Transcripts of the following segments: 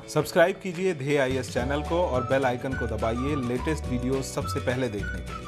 Subscribe कीजिए ध्येय IAS channel को और बेल आइकन को दबाइए लेटेस्ट वीडियो सबसे पहले देखने के लिए।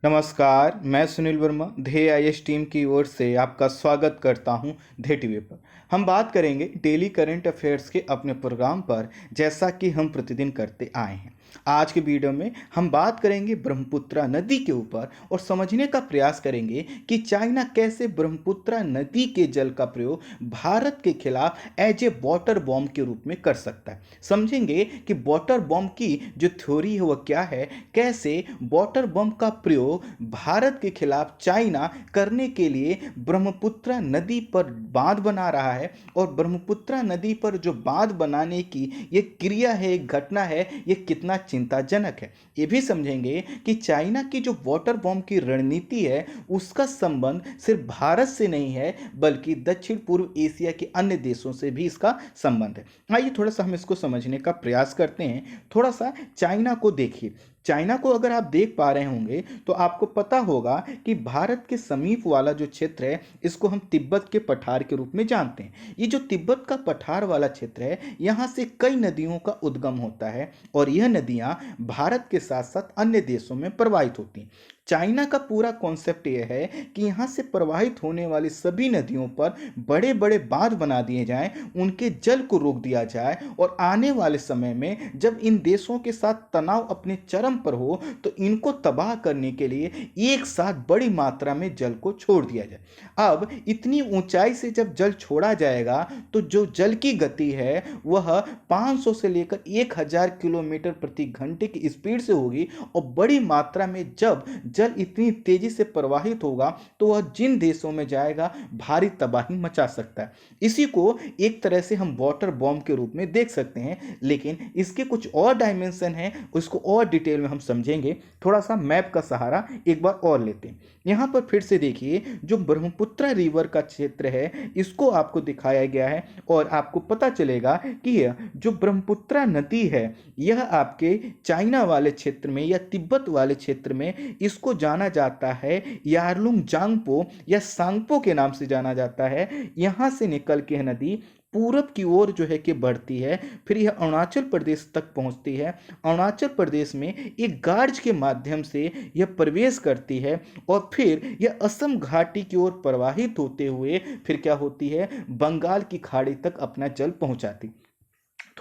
नमस्कार, मैं सुनील वर्मा ध्येय आईएएस टीम की ओर से आपका स्वागत करता हूं ध्येय टीवी पर। हम बात करेंगे डेली करंट अफेयर्स के अपने प्रोग्राम पर, जैसा कि हम प्रतिदिन करते आए हैं। आज के वीडियो में हम बात करेंगे ब्रह्मपुत्र नदी के ऊपर और समझने का प्रयास करेंगे कि चाइना कैसे ब्रह्मपुत्र नदी के जल का प्रयोग भारत के खिलाफ एज ए वाटर बॉम्ब के रूप में कर सकता है। समझेंगे कि वाटर बॉम्ब की जो थ्योरी है वह क्या है, कैसे वाटर बॉम्ब का प्रयोग भारत के खिलाफ चाइना करने के लिए ब्रह्मपुत्र नदी पर बांध बना रहा है, और ब्रह्मपुत्र नदी पर जो बांध बनाने की ये क्रिया है, घटना है, ये कितना चिंताजनक है। ये भी समझेंगे कि चाइना की जो वाटर बॉम्ब की रणनीति है उसका संबंध सिर्फ भारत से नहीं है, बल्कि दक्षिण पूर्व एशिया के अन्य देशों से भी इसका संबंध है। आइए थोड़ा सा हम इसको समझने का प्रयास करते हैं। थोड़ा सा चाइना को देखिए। चाइना को अगर आप देख पा रहे होंगे तो आपको पता होगा कि भारत के समीप वाला जो क्षेत्र है इसको हम तिब्बत के पठार के रूप में जानते हैं। ये जो तिब्बत का पठार वाला क्षेत्र है, यहाँ से कई नदियों का उद्गम होता है और यह नदियाँ भारत के साथ साथ अन्य देशों में प्रवाहित होती हैं। चाइना का पूरा कॉन्सेप्ट यह है कि यहाँ से प्रवाहित होने वाली सभी नदियों पर बड़े बड़े बांध बना दिए जाएं, उनके जल को रोक दिया जाए, और आने वाले समय में जब इन देशों के साथ तनाव अपने चरम पर हो तो इनको तबाह करने के लिए एक साथ बड़ी मात्रा में जल को छोड़ दिया जाए। अब इतनी ऊंचाई से जब जल छोड़ा जाएगा तो जो जल की गति है वह 500 से लेकर 1000 किलोमीटर प्रति घंटे की स्पीड से होगी, और बड़ी मात्रा में जब जल इतनी तेजी से प्रवाहित होगा तो वह जिन देशों में जाएगा भारी तबाही मचा सकता है। इसी को एक तरह से हम वाटर बॉम्ब के रूप में देख सकते हैं, लेकिन इसके कुछ और डायमेंशन हैं, उसको और डिटेल में हम समझेंगे। थोड़ा सा मैप का सहारा एक बार और लेते हैं। यहाँ पर फिर से देखिए, जो ब्रह्मपुत्र रिवर का क्षेत्र है इसको आपको दिखाया गया है, और आपको पता चलेगा कि यह जो ब्रह्मपुत्र नदी है यह आपके चाइना वाले क्षेत्र में या तिब्बत वाले क्षेत्र में इसको जाना जाता है यारलुंग जांगपो या सांगपो के नाम से जाना जाता है। यहाँ से निकल के यह नदी पूरब की ओर जो है कि बढ़ती है, फिर यह अरुणाचल प्रदेश तक पहुंचती है। अरुणाचल प्रदेश में एक गार्ज के माध्यम से यह प्रवेश करती है, और फिर यह असम घाटी की ओर प्रवाहित होते हुए फिर क्या होती है, बंगाल की खाड़ी तक अपना जल पहुंचाती।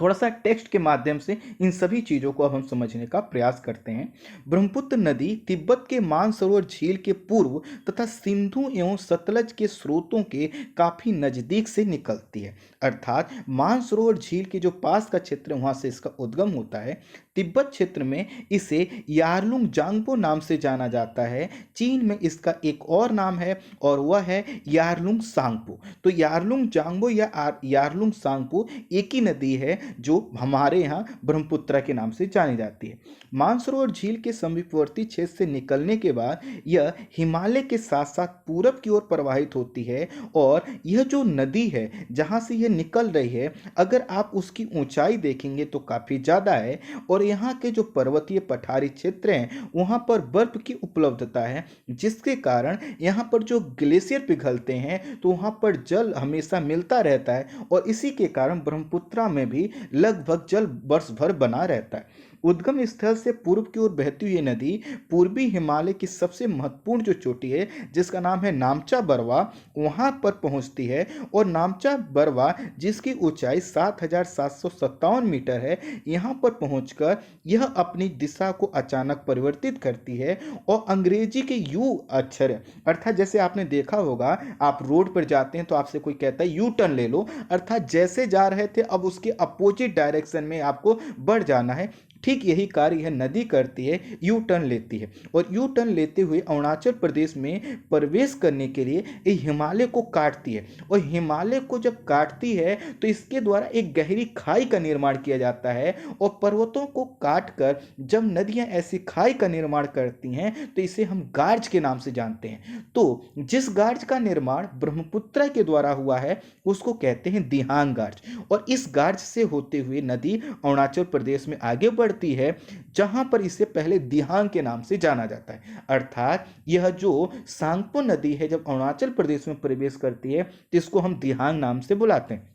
थोड़ा सा टेक्स्ट के माध्यम से इन सभी चीज़ों को अब हम समझने का प्रयास करते हैं। ब्रह्मपुत्र नदी तिब्बत के मानसरोवर झील के पूर्व तथा सिंधु एवं सतलज के स्रोतों के काफ़ी नज़दीक से निकलती है, अर्थात मानसरोवर झील के जो पास का क्षेत्र है वहाँ से इसका उद्गम होता है। तिब्बत क्षेत्र में इसे यारलुंग जांगपो नाम से जाना जाता है। चीन में इसका एक और नाम है और वह है यारलुंग सांगपो। तो यारलुंग जांगपो या यारलुंग सांगपो एक ही नदी है जो हमारे यहाँ ब्रह्मपुत्र के नाम से जानी जाती है। मानसरोवर झील के समीपवर्ती क्षेत्र से निकलने के बाद यह हिमालय के साथ साथ पूरब की ओर प्रवाहित होती है, और यह जो नदी है जहाँ से यह निकल रही है, अगर आप उसकी ऊंचाई देखेंगे तो काफ़ी ज़्यादा है, और यहाँ के जो पर्वतीय पठारी क्षेत्र हैं वहाँ पर बर्फ की उपलब्धता है, जिसके कारण यहाँ पर जो ग्लेशियर पिघलते हैं तो वहाँ पर जल हमेशा मिलता रहता है, और इसी के कारण ब्रह्मपुत्र में भी लगभग जल वर्ष भर बना रहता है। उद्गम स्थल से पूर्व की ओर बहती हुई नदी पूर्वी हिमालय की सबसे महत्वपूर्ण जो चोटी है जिसका नाम है नामचा बरवा, वहां पर पहुंचती है, और नामचा बरवा जिसकी ऊंचाई 7757 मीटर है, यहां पर पहुंचकर यह अपनी दिशा को अचानक परिवर्तित करती है, और अंग्रेजी के यू अक्षर अर्थात जैसे आपने देखा होगा, आप रोड पर जाते हैं तो आपसे कोई कहता है यू टर्न ले लो, अर्थात जैसे जा रहे थे अब उसके अपोजिट डायरेक्शन में आपको बढ़ जाना है। ठीक यही कार्य यह नदी करती है, यू टर्न लेती है और यू टर्न लेते हुए अरुणाचल प्रदेश में प्रवेश करने के लिए ये हिमालय को काटती है और हिमालय को जब काटती है तो इसके द्वारा एक गहरी खाई का निर्माण किया जाता है और पर्वतों को काटकर जब नदियां ऐसी खाई का निर्माण करती हैं तो इसे हम गार्ज के नाम से जानते हैं। तो जिस गार्ज का निर्माण ब्रह्मपुत्र के द्वारा हुआ है उसको कहते हैं दिहांग गार्ज और इस गार्ज से होते हुए नदी अरुणाचल प्रदेश में आगे बढ़ती है जहां पर इसे पहले दिहांग के नाम से जाना जाता है। अर्थात यह जो सांगपो नदी है जब अरुणाचल प्रदेश में प्रवेश करती है तो इसको हम दिहांग नाम से बुलाते हैं।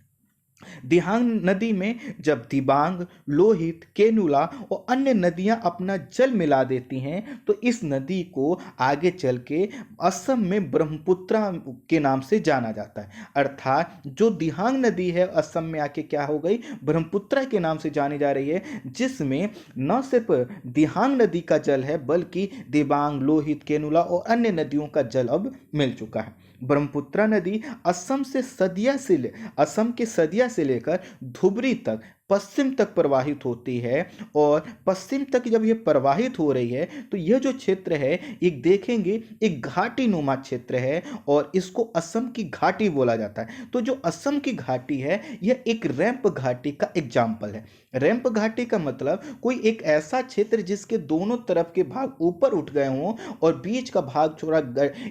दिहांग नदी में जब दिबांग, लोहित, केनुला और अन्य नदियां अपना जल मिला देती हैं तो इस नदी को आगे चल के असम में ब्रह्मपुत्र के नाम से जाना जाता है। अर्थात जो दिहांग नदी है असम में आके क्या हो गई, ब्रह्मपुत्र के नाम से जानी जा रही है, जिसमें न सिर्फ दिहांग नदी का जल है बल्कि दिबांग, लोहित, केनुला और अन्य नदियों का जल अब मिल चुका है। ब्रह्मपुत्र नदी असम के सदिया से लेकर धुबरी तक पश्चिम तक प्रवाहित होती है और पश्चिम तक जब ये प्रवाहित हो रही है तो यह जो क्षेत्र है एक देखेंगे एक घाटी नुमा क्षेत्र है और इसको असम की घाटी बोला जाता है। तो जो असम की घाटी है यह एक रैंप घाटी का एग्जाम्पल है। रैंप घाटी का मतलब कोई एक ऐसा क्षेत्र जिसके दोनों तरफ के भाग ऊपर उठ गए हों और बीच का भाग थोड़ा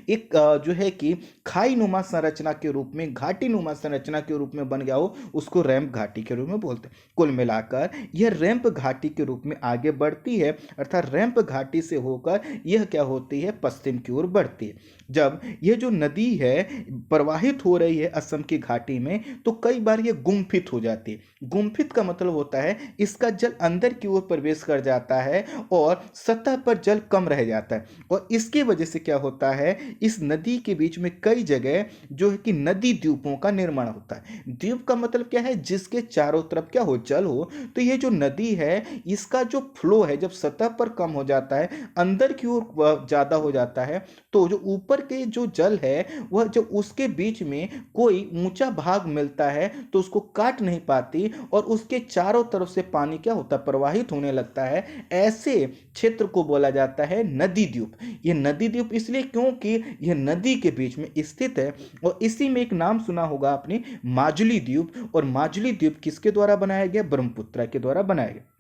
एक जो है कि खाई नुमा संरचना के रूप में, घाटी नुमा संरचना के रूप में बन गया हो, उसको रैंप घाटी के रूप में बोलते हैं। कुल मिलाकर यह रैंप घाटी के रूप में आगे बढ़ती है, अर्थात रैंप घाटी से होकर यह क्या होती है, पश्चिम की ओर बढ़ती है। जब यह जो नदी है प्रवाहित हो रही है असम की घाटी में तो कई बार यह गुम्फित हो जाती है। गुम्फित का मतलब होता है इसका जल अंदर की ओर प्रवेश कर जाता है और सतह पर जल कम रह जाता है और इसकी वजह से क्या होता है, इस नदी के बीच में कई जगह जो है कि नदी द्वीपों का निर्माण होता है। द्वीप का मतलब क्या है, जिसके चारों तरफ क्या हो, जल हो। तो ये जो नदी है इसका जो फ्लो है जब सतह पर कम हो जाता है, अंदर की ओर ज्यादा हो जाता है, तो जो ऊपर के जो जल है वह जब उसके बीच में कोई ऊंचा भाग मिलता है तो उसको काट नहीं पाती और उसके चारों तरफ से पानी क्या होता है, प्रवाहित होने लगता है। ऐसे क्षेत्र को बोला जाता है नदी द्वीप। यह नदी द्वीप इसलिए क्योंकि यह नदी के बीच में स्थित है और इसी में एक नाम सुना होगा आपने, माजुली द्वीप। और माजुली द्वीप किसके द्वारा बनाया गया, ब्रह्मपुत्र के द्वारा बनाया गया।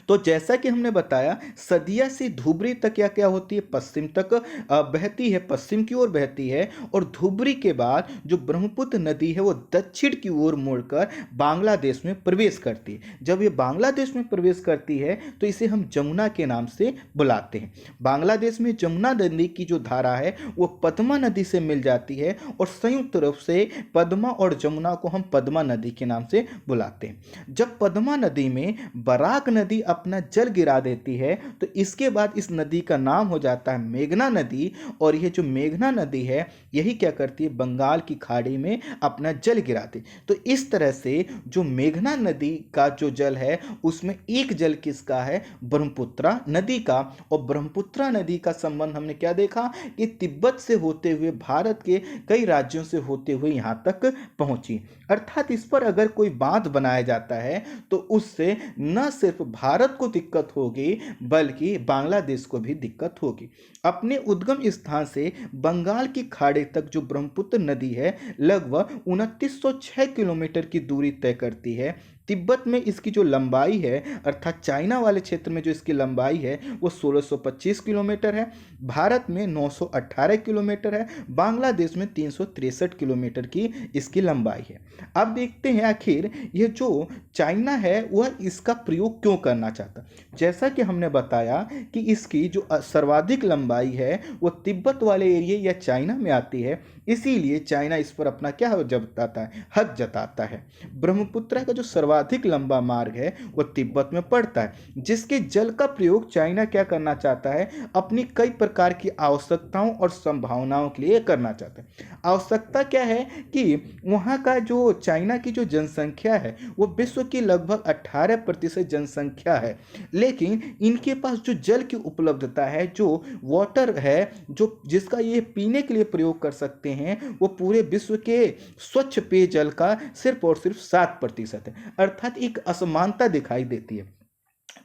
तो जैसा कि हमने बताया सदिया से धुबरी तक क्या क्या होती है, पश्चिम तक बहती है, पश्चिम की ओर बहती है और धुबरी के बाद जो ब्रह्मपुत्र नदी है वो दक्षिण की ओर मुड़कर बांग्लादेश में प्रवेश करती है। जब ये बांग्लादेश में प्रवेश करती है तो इसे हम जमुना के नाम से बुलाते हैं। बांग्लादेश में जमुना नदी की जो धारा है वो पद्मा नदी से मिल जाती है और संयुक्त रूप से पद्मा और जमुना को हम पद्मा नदी के नाम से बुलाते हैं। जब पद्मा नदी में बराक नदी अपना जल गिरा देती है तो इसके बाद इस नदी का नाम हो जाता है मेघना नदी और यह जो मेघना नदी है यही क्या करती है, बंगाल की खाड़ी में अपना जल गिराती। तो इस तरह से जो मेघना नदी का जो जल है उसमें एक जल किसका है, ब्रह्मपुत्र नदी का। और ब्रह्मपुत्र नदी का संबंध हमने क्या देखा कि तिब्बत से होते हुए भारत के कई राज्यों से होते हुए यहां तक पहुंची। अर्थात इस पर अगर कोई बांध बनाया जाता है तो उससे न सिर्फ भारत को दिक्कत होगी बल्कि बांग्लादेश को भी दिक्कत होगी। अपने उद्गम स्थान से बंगाल की खाड़ी तक जो ब्रह्मपुत्र नदी है लगभग 2906 किलोमीटर की दूरी तय करती है। तिब्बत में इसकी जो लंबाई है अर्थात चाइना वाले क्षेत्र में जो इसकी लंबाई है वो 1625 किलोमीटर है, भारत में 918 किलोमीटर है, बांग्लादेश में 363 किलोमीटर की इसकी लंबाई है। अब देखते हैं आखिर ये जो चाइना है वह इसका प्रयोग क्यों करना चाहता। जैसा कि हमने बताया कि इसकी जो सर्वाधिक लंबाई है वो तिब्बत वाले एरिया या चाइना में आती है, इसीलिए चाइना इस पर अपना क्या जताता है, हक जताता है। ब्रह्मपुत्र का जो सर्वाधिक लंबा मार्ग है वो तिब्बत में पड़ता है, जिसके जल का प्रयोग चाइना क्या करना चाहता है, अपनी कई प्रकार की आवश्यकताओं और संभावनाओं के लिए करना चाहता है। आवश्यकता क्या है कि वहाँ का जो चाइना की जो जनसंख्या है वो विश्व की लगभग 18% जनसंख्या है, लेकिन इनके पास जो जल की उपलब्धता है, जो वाटर है, जो जिसका ये पीने के लिए प्रयोग कर सकते हैं, वो पूरे विश्व के स्वच्छ पेयजल का सिर्फ और सिर्फ 7% है। अर्थात एक असमानता दिखाई देती है।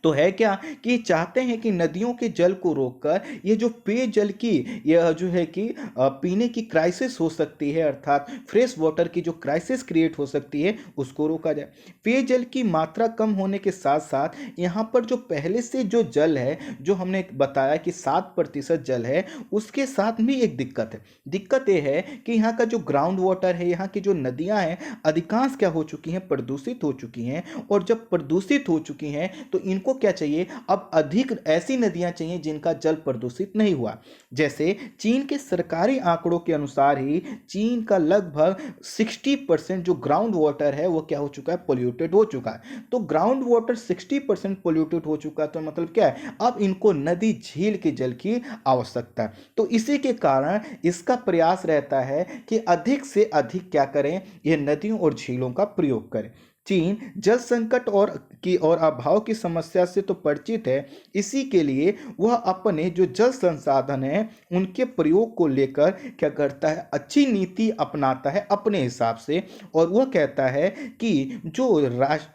तो है क्या कि चाहते हैं कि नदियों के जल को रोककर ये जो पेयजल की यह जो है कि पीने की क्राइसिस हो सकती है, अर्थात फ्रेश वाटर की जो क्राइसिस क्रिएट हो सकती है, उसको रोका जाए। पेयजल की मात्रा कम होने के साथ साथ यहाँ पर जो पहले से जो जल है, जो हमने बताया कि 7% जल है, उसके साथ भी एक दिक्कत है। दिक्कत ये है कि यहाँ का जो ग्राउंड वाटर है, यहाँ की जो नदियाँ हैं, अधिकांश क्या हो चुकी हैं, प्रदूषित हो चुकी हैं। और जब प्रदूषित हो चुकी हैं तो इनको क्या चाहिए, अब अधिक ऐसी नदियां चाहिए जिनका जल प्रदूषित नहीं हुआ। जैसे चीन के सरकारी आंकड़ों के अनुसार ही चीन का लगभग 60% जो ग्राउंड वाटर है वो क्या हो चुका है, पोल्यूटेड हो चुका है। तो ग्राउंड वाटर 60% पोल्यूटेड हो चुका है, तो मतलब क्या है, अब इनको नदी झील के जल की आवश्यकता है। तो इसी के कारण इसका प्रयास रहता है कि अधिक से अधिक क्या करें, ये नदियों और झीलों का प्रयोग करें। चीन जल संकट और अभाव की समस्या से तो परिचित है। इसी के लिए वह अपने जो जल संसाधन हैं उनके प्रयोग को लेकर क्या करता है, अच्छी नीति अपनाता है अपने हिसाब से। और वह कहता है कि जो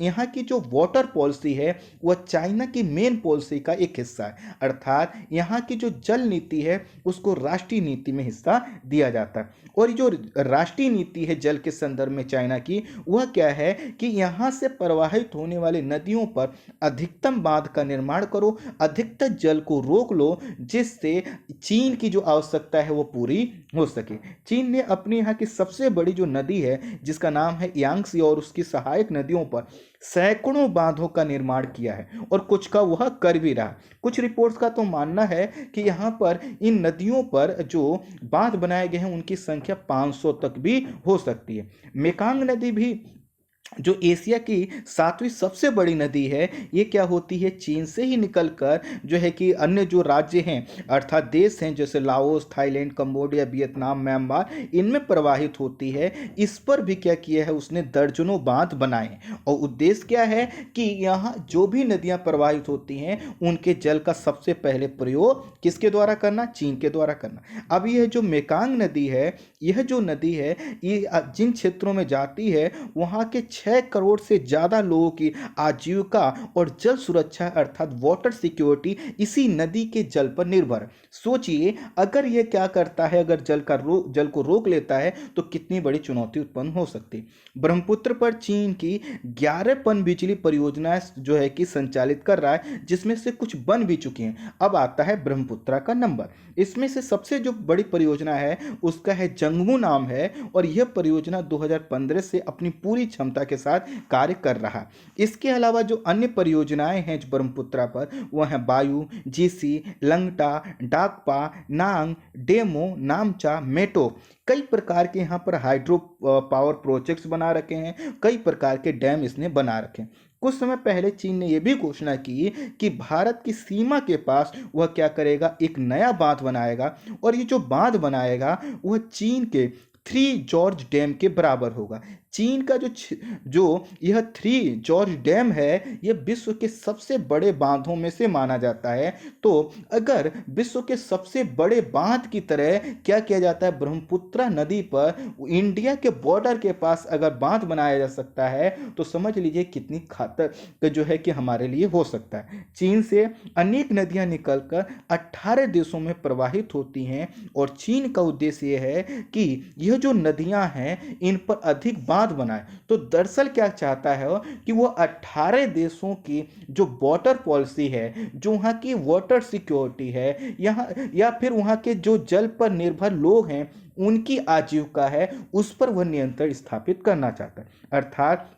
यहाँ की जो वाटर पॉलिसी है वह चाइना की मेन पॉलिसी का एक हिस्सा है, अर्थात यहाँ की जो जल नीति है उसको राष्ट्रीय नीति में हिस्सा दिया जाता है। और जो राष्ट्रीय नीति है जल के संदर्भ में चाइना की, वह क्या है कि यहाँ से प्रवाहित होने वाली नदियों पर अधिकतम बांध का निर्माण करो, अधिकतर जल को रोक लो, जिससे चीन की जो आवश्यकता है वो पूरी हो सके। चीन ने अपने यहाँ की सबसे बड़ी जो नदी है जिसका नाम है यांगसी और उसकी सहायक नदियों पर सैकड़ों बांधों का निर्माण किया है और कुछ का वह कर भी रहा। कुछ रिपोर्ट्स का तो मानना है कि यहाँ पर इन नदियों पर जो बांध बनाए गए हैं उनकी संख्या 500 तक भी हो सकती है। मेकांग नदी भी जो एशिया की 7वीं सबसे बड़ी नदी है, ये क्या होती है, चीन से ही निकलकर जो है कि अन्य जो राज्य हैं अर्थात देश हैं जैसे Laos, Thailand, Cambodia, Vietnam, Myanmar, इनमें प्रवाहित होती है। इस पर भी क्या किया है उसने, दर्जनों बांध बनाए। और उद्देश्य क्या है कि यहाँ जो भी नदियाँ प्रवाहित होती हैं उनके जल का सबसे पहले प्रयोग किसके द्वारा करना, चीन के द्वारा करना। अब यह जो मेकांग नदी है, यह जो नदी है ये जिन क्षेत्रों में जाती है वहाँ के 6 करोड़ से ज़्यादा लोगों की आजीविका और जल सुरक्षा अर्थात वाटर सिक्योरिटी इसी नदी के जल पर निर्भर। सोचिए अगर ये क्या करता है, अगर जल को रोक लेता है तो कितनी बड़ी चुनौती उत्पन्न हो सकती। ब्रह्मपुत्र पर चीन की 11 पनबिजली परियोजनाएं जो है कि संचालित कर रहा है, जिसमें से कुछ बन भी चुकी हैं। अब आता है ब्रह्मपुत्र का नंबर। इसमें से सबसे जो बड़ी परियोजना है उसका है जंगमू नाम है और यह परियोजना 2015 से अपनी पूरी क्षमता के साथ कार्य कर रहा। इसके अलावा जो अन्य परियोजनाएं हैं जो ब्रह्मपुत्र पर, वह हैं बायू, जीसी, लंगटा, डाकपा, नांग, डेमो, नामचा, मेटो। कई प्रकार के यहाँ पर हाइड्रो पावर प्रोजेक्ट्स बना रखे हैं, कई प्रकार के डैम इसने बना रखे हैं। कुछ समय पहले चीन ने यह भी घोषणा की कि भारत की सीमा के पास वह क्या करेगा, एक नया बांध बनाएगा और ये जो बांध बनाएगा वह चीन के 3 जॉर्ज डैम के बराबर होगा। चीन का जो यह 3 जॉर्ज डैम है यह विश्व के सबसे बड़े बांधों में से माना जाता है। तो अगर विश्व के सबसे बड़े बांध की तरह क्या किया जाता है, ब्रह्मपुत्र नदी पर इंडिया के बॉर्डर के पास अगर बांध बनाया जा सकता है तो समझ लीजिए कितनी खातर जो है कि हमारे लिए हो सकता है। चीन से अनेक नदियां निकलकर 18 देशों में प्रवाहित होती हैं और चीन का उद्देश्य यह है कि यह जो नदियां हैं इन पर अधिक बांध बनाए। तो दरअसल क्या चाहता है कि वो 18 देशों की जो वाटर पॉलिसी है, जो वहाँ की वाटर सिक्योरिटी है, यहाँ या फिर वहाँ के जो जल पर निर्भर लोग हैं उनकी आजीविका है, उस पर वह नियंत्रण स्थापित करना चाहता है। अर्थात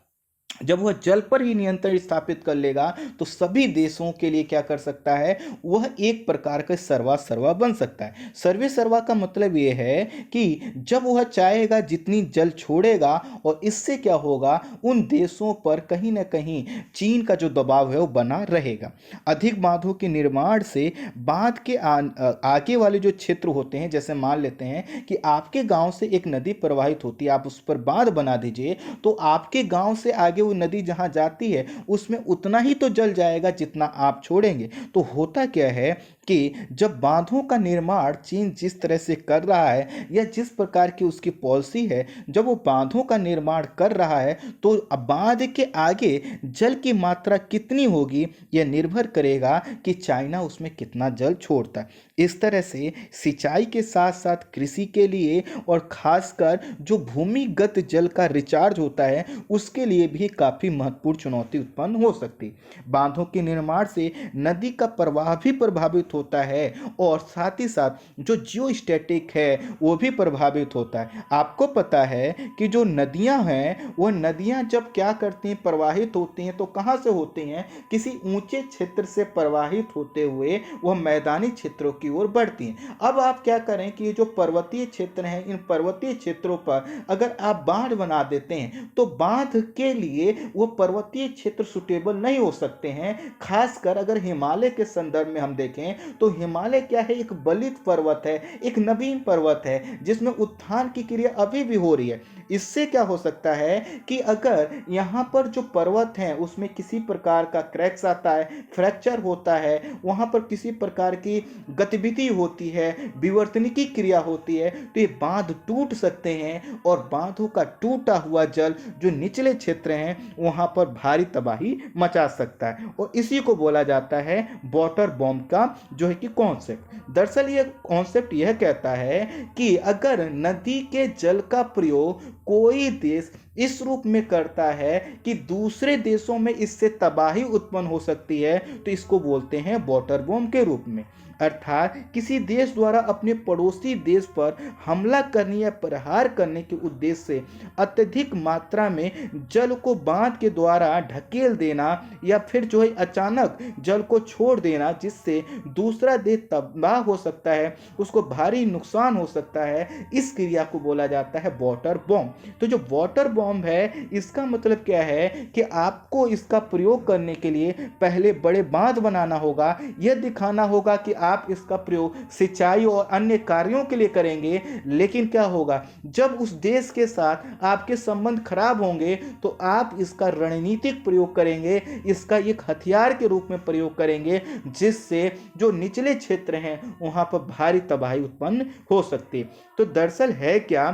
जब वह जल पर ही नियंत्रण स्थापित कर लेगा तो सभी देशों के लिए क्या कर सकता है, वह एक प्रकार का सर्वा सर्वा बन सकता है। सर्वे सर्वा का मतलब यह है कि जब वह चाहेगा जितनी जल छोड़ेगा और इससे क्या होगा, उन देशों पर कहीं ना कहीं चीन का जो दबाव है वो बना रहेगा। अधिक बांधों के निर्माण से बांध के आगे वाले जो क्षेत्र होते हैं, जैसे मान लेते हैं कि आपके गांव से एक नदी प्रवाहित होती है, आप उस पर बांध बना दीजिए तो आपके गांव से आगे वो नदी जहां जाती है उसमें उतना ही तो जल जाएगा जितना आप छोड़ेंगे। तो होता क्या है कि जब बांधों का निर्माण चीन जिस तरह से कर रहा है या जिस प्रकार की उसकी पॉलिसी है, जब वो बांधों का निर्माण कर रहा है तो बांध के आगे जल की मात्रा कितनी होगी यह निर्भर करेगा कि चाइना उसमें कितना जल छोड़ता है। इस तरह से सिंचाई के साथ साथ कृषि के लिए और खासकर जो भूमिगत जल का रिचार्ज होता है उसके लिए भी काफ़ी महत्वपूर्ण चुनौती उत्पन्न हो सकती है। बांधों के निर्माण से नदी का प्रवाह भी प्रभावित होता है और साथ ही साथ जो जियो स्टैटिक है वो भी प्रभावित होता है। आपको पता है कि जो नदियां हैं वो नदियां जब क्या करती हैं, प्रवाहित होती हैं तो कहाँ से होती हैं, किसी ऊंचे क्षेत्र से प्रवाहित होते हुए वह मैदानी क्षेत्रों की ओर बढ़ती हैं। अब आप क्या करें कि ये जो पर्वतीय क्षेत्र हैं इन पर्वतीय क्षेत्रों पर अगर आप बांध बना देते हैं तो बांध के लिए वो पर्वतीय क्षेत्र सुटेबल नहीं हो सकते हैं। खासकर अगर हिमालय के संदर्भ में हम देखें तो हिमालय क्या है, एक बलित पर्वत है, एक नवीन पर्वत है जिसमें उत्थान की क्रिया अभी भी हो रही है। इससे क्या हो सकता है कि अगर यहाँ पर जो पर्वत हैं उसमें किसी प्रकार का क्रैक्स आता है, फ्रैक्चर होता है, वहाँ पर किसी प्रकार की गतिविधि होती है, विवर्तनिकी क्रिया होती है तो ये बांध टूट सकते हैं और बांधों का टूटा हुआ जल जो निचले क्षेत्र हैं वहाँ पर भारी तबाही मचा सकता है और इसी को बोला जाता है वाटर बॉम्ब का जो है कि कॉन्सेप्ट। दरअसल ये कॉन्सेप्ट यह कहता है कि अगर नदी के जल का प्रयोग कोई देश इस रूप में करता है कि दूसरे देशों में इससे तबाही उत्पन्न हो सकती है तो इसको बोलते हैं वाटर बॉम्ब के रूप में। अर्थात किसी देश द्वारा अपने पड़ोसी देश पर हमला करने या प्रहार करने के उद्देश्य से अत्यधिक मात्रा में जल को बांध के द्वारा ढकेल देना या फिर जो है अचानक जल को छोड़ देना जिससे दूसरा देश तबाह हो सकता है, उसको भारी नुकसान हो सकता है, इस क्रिया को बोला जाता है वाटर बॉम्ब। तो जो वाटर बॉम्ब है इसका मतलब क्या है कि आपको इसका प्रयोग करने के लिए पहले बड़े बांध बनाना होगा, यह दिखाना होगा कि आप इसका प्रयोग सिंचाई और अन्य कार्यों के लिए करेंगे। लेकिन क्या होगा, जब उस देश के साथ आपके संबंध खराब होंगे तो आप इसका रणनीतिक प्रयोग करेंगे, इसका एक हथियार के रूप में प्रयोग करेंगे जिससे जो निचले क्षेत्र हैं वहां पर भारी तबाही उत्पन्न हो सकती है। तो दरअसल है क्या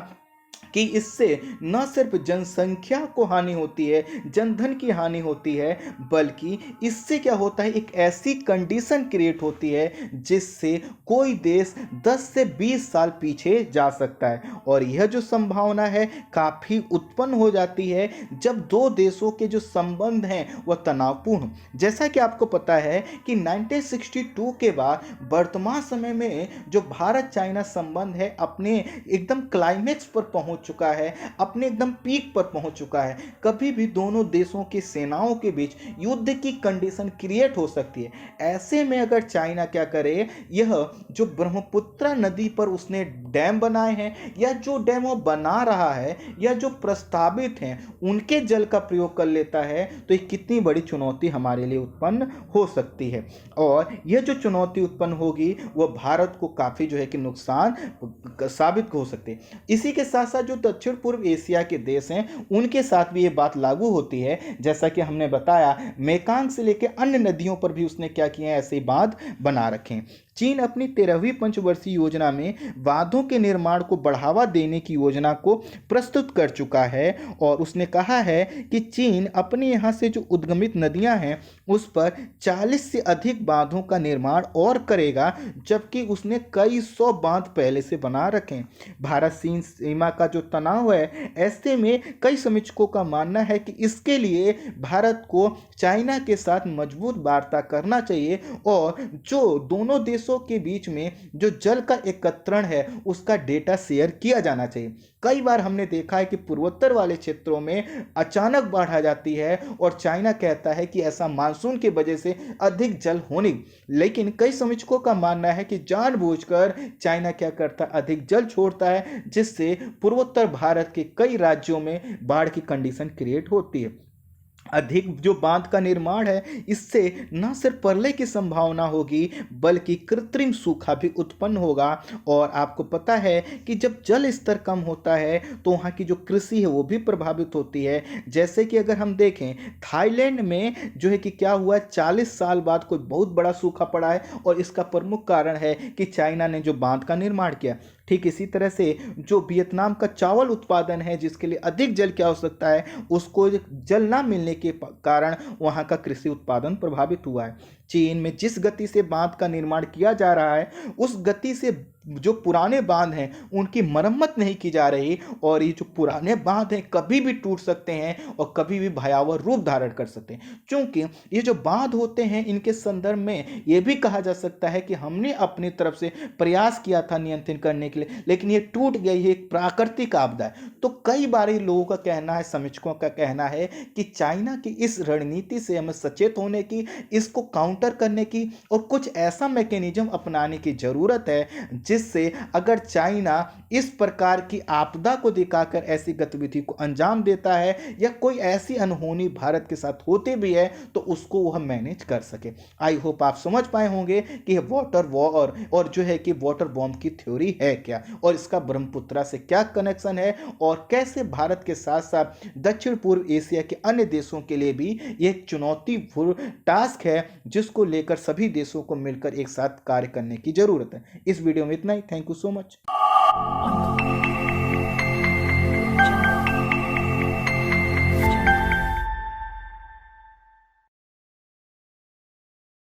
कि इससे न सिर्फ जनसंख्या को हानि होती है, जनधन की हानि होती है, बल्कि इससे क्या होता है, एक ऐसी कंडीशन क्रिएट होती है जिससे कोई देश 10 से 20 साल पीछे जा सकता है। और यह जो संभावना है काफ़ी उत्पन्न हो जाती है जब दो देशों के जो संबंध हैं वह तनावपूर्ण। जैसा कि आपको पता है कि 1962 के बाद वर्तमान समय में जो भारत चाइना संबंध है अपने एकदम क्लाइमेक्स पर पहुंच चुका है, अपने एकदम पीक पर पहुंच चुका है। कभी भी दोनों देशों की सेनाओं के बीच युद्ध की कंडीशन क्रिएट हो सकती है। ऐसे में अगर चाइना क्या करे, यह जो ब्रह्मपुत्र नदी पर उसने डैम बनाए हैं या जो डैम वो बना रहा है या जो प्रस्तावित हैं उनके जल का प्रयोग कर लेता है तो ये कितनी बड़ी चुनौती हमारे लिए उत्पन्न हो सकती है। और यह जो चुनौती उत्पन्न होगी वह भारत को काफ़ी जो है कि नुकसान साबित हो सकती है। इसी के साथ साथ जो दक्षिण पूर्व एशिया के देश हैं उनके साथ भी ये बात लागू होती है। जैसा कि हमने बताया मेकांग से लेकर अन्य नदियों पर भी उसने क्या किया है, ऐसे बांध बना रखे हैं। चीन अपनी 13वीं पंचवर्षीय योजना में बांधों के निर्माण को बढ़ावा देने की योजना को प्रस्तुत कर चुका है और उसने कहा है कि चीन अपने यहाँ से जो उद्गमित नदियाँ हैं उस पर 40 से अधिक बांधों का निर्माण और करेगा, जबकि उसने कई सौ बांध पहले से बना रखे हैं। भारत चीन सीमा का जो तनाव है, ऐसे में कई समीक्षकों का मानना है कि इसके लिए भारत को चाइना के साथ मजबूत वार्ता करना चाहिए और जो दोनों देशों के बीच में जो जल का एकत्रण है उसका डेटा शेयर किया जाना चाहिए। कई बार हमने देखा है कि पूर्वोत्तर वाले क्षेत्रों में अचानक बाढ़ आ जाती है और चाइना कहता है कि ऐसा मानसून की वजह से अधिक जल होने, लेकिन कई समीक्षकों का मानना है कि जानबूझकर चाइना क्या करता है, अधिक जल छोड़ता है जिससे पूर्वोत्तर भारत के कई राज्यों में बाढ़ की कंडीशन क्रिएट होती है। अधिक जो बांध का निर्माण है, इससे न सिर्फ प्रलय की संभावना होगी बल्कि कृत्रिम सूखा भी उत्पन्न होगा। और आपको पता है कि जब जल स्तर कम होता है तो वहाँ की जो कृषि है वो भी प्रभावित होती है। जैसे कि अगर हम देखें थाईलैंड में जो है कि क्या हुआ है, 40 साल बाद कोई बहुत बड़ा सूखा पड़ा है और इसका प्रमुख कारण है कि चाइना ने जो बांध का निर्माण किया। ठीक इसी तरह से जो वियतनाम का चावल उत्पादन है जिसके लिए अधिक जल की आवश्यकता है, उसको जल ना मिलने के कारण वहाँ का कृषि उत्पादन प्रभावित हुआ है। चीन में जिस गति से बांध का निर्माण किया जा रहा है उस गति से जो पुराने बांध हैं उनकी मरम्मत नहीं की जा रही, और ये जो पुराने बांध हैं कभी भी टूट सकते हैं और कभी भी भयावह रूप धारण कर सकते हैं। क्योंकि ये जो बांध होते हैं इनके संदर्भ में ये भी कहा जा सकता है कि हमने अपनी तरफ से प्रयास किया था नियंत्रण करने के लिए, लेकिन ये टूट गई है, एक प्राकृतिक आपदा है। तो कई बार लोगों का कहना है, समीक्षकों का कहना है कि चाइना की इस रणनीति से हमें सचेत होने की, इसको काउंटर करने की और कुछ ऐसा मैकेनिज्म अपनाने की जरूरत है जिससे अगर चाइना इस प्रकार की आपदा को दिखाकर ऐसी गतिविधि को अंजाम देता है या कोई ऐसी अनहोनी भारत के साथ होती भी है तो उसको वह मैनेज कर सके। आई होप आप समझ पाए होंगे कि वाटर वॉर और जो है कि वाटर बॉम्ब की थ्योरी है क्या और इसका ब्रह्मपुत्रा से क्या कनेक्शन है और कैसे भारत के साथ साथ दक्षिण पूर्व एशिया के अन्य देशों के लिए भी ये एक चुनौतीपूर्ण टास्क है जिसको लेकर सभी देशों को मिलकर एक साथ कार्य करने की जरूरत है। इस वीडियो में इतना ही। Thank you so much.